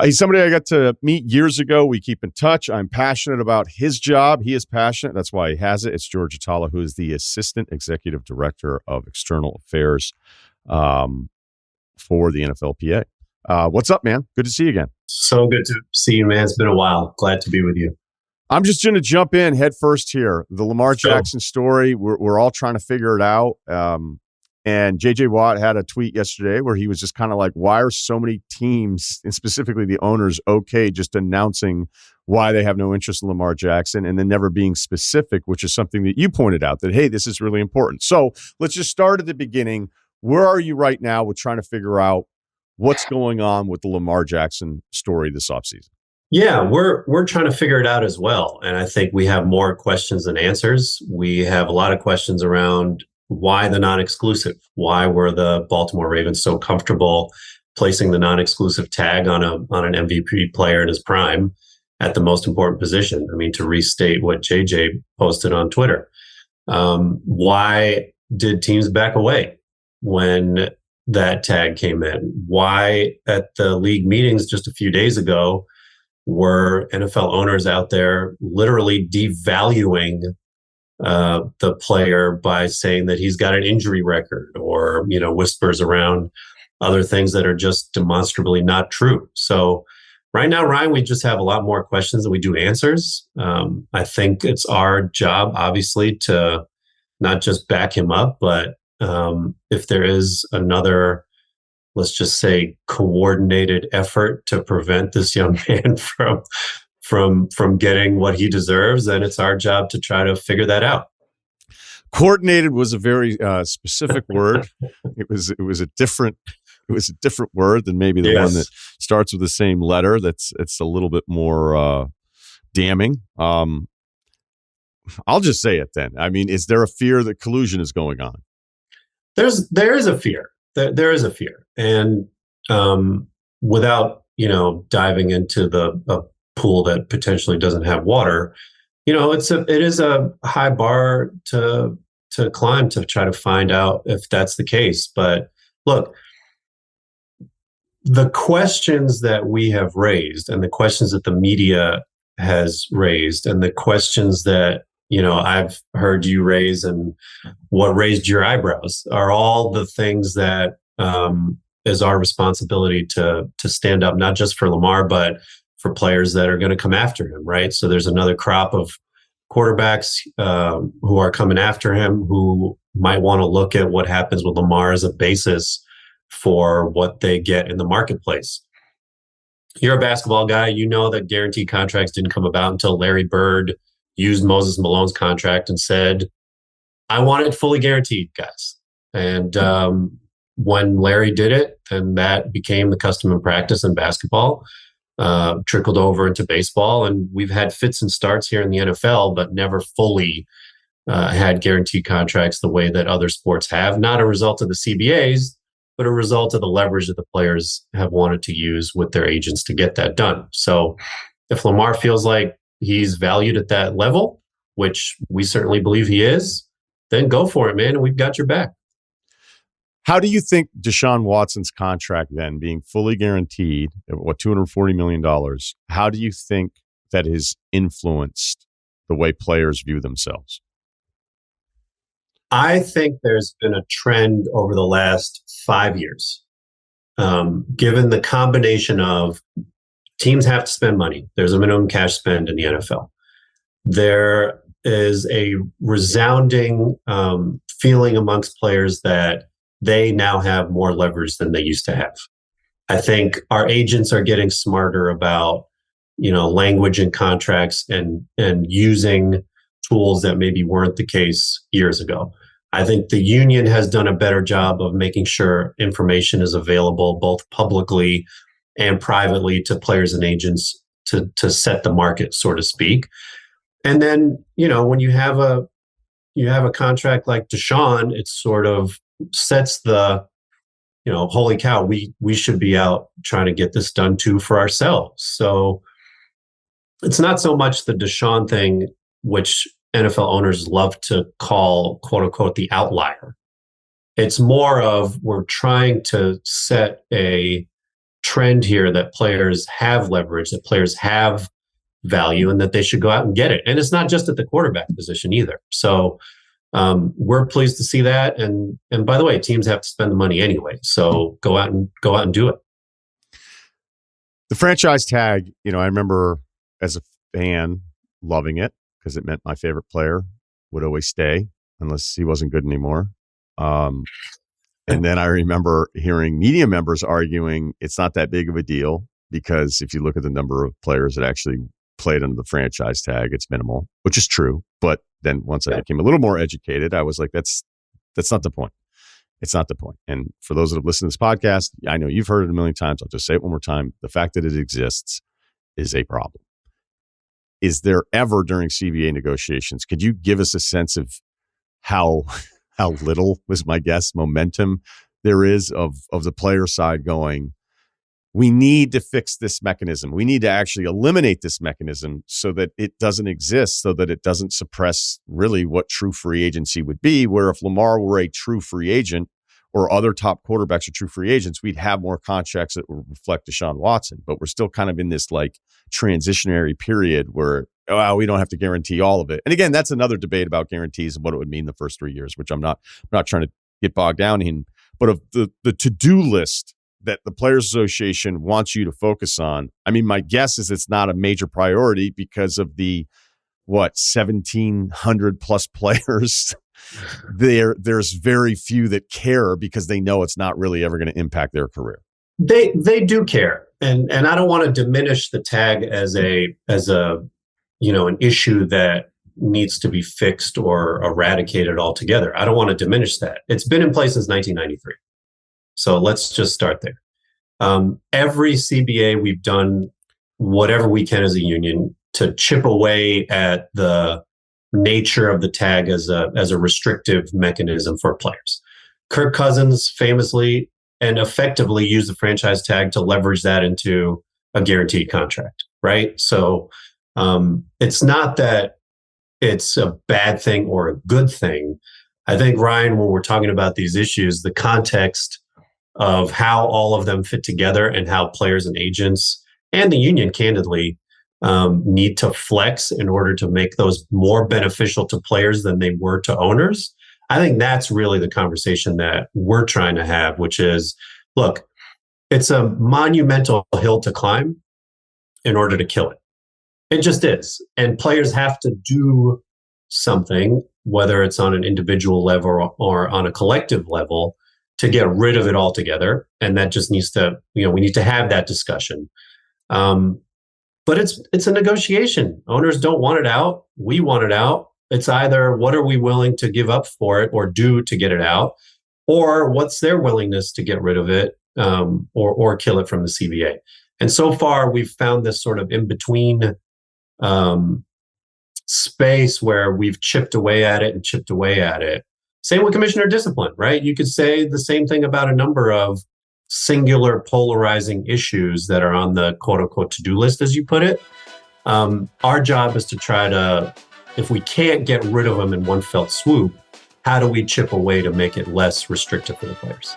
He's somebody I got to meet years ago. We keep in touch. I'm passionate about his job. He is passionate. That's why he has it. It's George Atallah, who is the Assistant Executive Director of External Affairs for the NFLPA. What's up, man? Good to see you again. So good to see you, man. It's been a while. Glad to be with you. I'm just going to jump in head first here. The Lamar Jackson story, we're all trying to figure it out. And J.J. Watt had a tweet yesterday where he was just kind of like, why are so many teams, and specifically the owners, okay just announcing why they have no interest in Lamar Jackson and then never being specific, which is something that you pointed out that, hey, this is really important. So let's just start at the beginning. Where are you right now with trying to figure out what's going on with the Lamar Jackson story this offseason? Yeah, we're trying to figure it out as well. And I think we have more questions than answers. We have a lot of questions around why the non-exclusive? Why were the Baltimore Ravens so comfortable placing the non-exclusive tag on an MVP player in his prime at the most important position? I mean, to restate what JJ posted on Twitter, why did teams back away when that tag came in? Why at the league meetings just a few days ago were NFL owners out there literally devaluing the player by saying that he's got an injury record, or whispers around other things that are just demonstrably not true? So right now, Ryan, we just have a lot more questions than we do answers. I think it's our job, obviously, to not just back him up, but if there is another, let's just say, coordinated effort to prevent this young man from getting what he deserves, then it's our job to try to figure that out. Coordinated was a very specific word. It was a different word than maybe the one that starts with the same letter. It's a little bit more damning. I'll just say it then. I mean, is there a fear that collusion is going on? There is a fear. There is a fear, and without diving into the pool that potentially doesn't have water, it is a high bar to climb to try to find out if that's the case. But look, the questions that we have raised, and the questions that the media has raised, and the questions that I've heard you raise, and what raised your eyebrows, are all the things that is our responsibility to stand up, not just for Lamar, but for players that are going to come after him, right? So there's another crop of quarterbacks who are coming after him, who might want to look at what happens with Lamar as a basis for what they get in the marketplace. You're a basketball guy. You know that guaranteed contracts didn't come about until Larry Bird used Moses Malone's contract and said, I want it fully guaranteed, guys. And when Larry did it, then that became the custom and practice in basketball, trickled over into baseball. And we've had fits and starts here in the NFL, but never fully had guaranteed contracts the way that other sports have. Not a result of the CBAs, but a result of the leverage that the players have wanted to use with their agents to get that done. So if Lamar feels like he's valued at that level, which we certainly believe he is, then go for it, man. And we've got your back. How do you think DeSean Watson's contract then being fully guaranteed, $240 million, how do you think that has influenced the way players view themselves? I think there's been a trend over the last 5 years, given the combination of teams have to spend money. There's a minimum cash spend in the NFL. There is a resounding feeling amongst players that they now have more leverage than they used to have. I think our agents are getting smarter about, language and contracts and using tools that maybe weren't the case years ago. I think the union has done a better job of making sure information is available both publicly and privately to players and agents to set the market, so to speak. And then, when you have a contract like DeSean, it sort of sets the, holy cow, we should be out trying to get this done too for ourselves. So it's not so much the DeSean thing, which NFL owners love to call, quote unquote, the outlier. It's more of, we're trying to set a trend here that players have leverage, that players have value, and that they should go out and get it. And it's not just at the quarterback position either. So we're pleased to see that. And by the way, teams have to spend the money anyway. So go out and do it. The franchise tag, I remember as a fan loving it because it meant my favorite player would always stay unless he wasn't good anymore. And then I remember hearing media members arguing it's not that big of a deal because if you look at the number of players that actually played under the franchise tag, it's minimal, which is true. But then once I became a little more educated, I was like, that's not the point. It's not the point. And for those that have listened to this podcast, I know you've heard it a million times. I'll just say it one more time. The fact that it exists is a problem. Is there ever during CBA negotiations, could you give us a sense of how little, was my guess, momentum there is of the player side going, we need to fix this mechanism. We need to actually eliminate this mechanism so that it doesn't exist, so that it doesn't suppress really what true free agency would be, where if Lamar were a true free agent or other top quarterbacks are true free agents, we'd have more contracts that would reflect DeSean Watson. But we're still kind of in this like transitionary period where we don't have to guarantee all of it. And again, that's another debate about guarantees and what it would mean the first 3 years, which I'm not trying to get bogged down in. But of the to-do list that the Players Association wants you to focus on, I mean, my guess is it's not a major priority because of the 1,700 plus players. There's very few that care because they know it's not really ever going to impact their career. They do care, and I don't want to diminish the tag as a an issue that needs to be fixed or eradicated altogether. I don't want to diminish that. It's been in place since 1993. So let's just start there. Every CBA, we've done whatever we can as a union to chip away at the nature of the tag as a restrictive mechanism for players. Kirk Cousins famously and effectively used the franchise tag to leverage that into a guaranteed contract, right? So it's not that it's a bad thing or a good thing. I think, Ryan, when we're talking about these issues, the context of how all of them fit together and how players and agents and the union, candidly, need to flex in order to make those more beneficial to players than they were to owners. I think that's really the conversation that we're trying to have, which is, look, it's a monumental hill to climb in order to kill it. It just is. And players have to do something, whether it's on an individual level or on a collective level, to get rid of it altogether. And that just needs to, we need to have that discussion. But it's a negotiation. Owners don't want it out. We want it out. It's either what are we willing to give up for it or do to get it out, or what's their willingness to get rid of it or kill it from the CBA. And so far, we've found this sort of in-between space where we've chipped away at it. Same with commissioner discipline, right? You could say the same thing about a number of singular polarizing issues that are on the quote-unquote to-do list, as you put it. Our job is to try to, if we can't get rid of them in one fell swoop, how do we chip away to make it less restrictive for the players?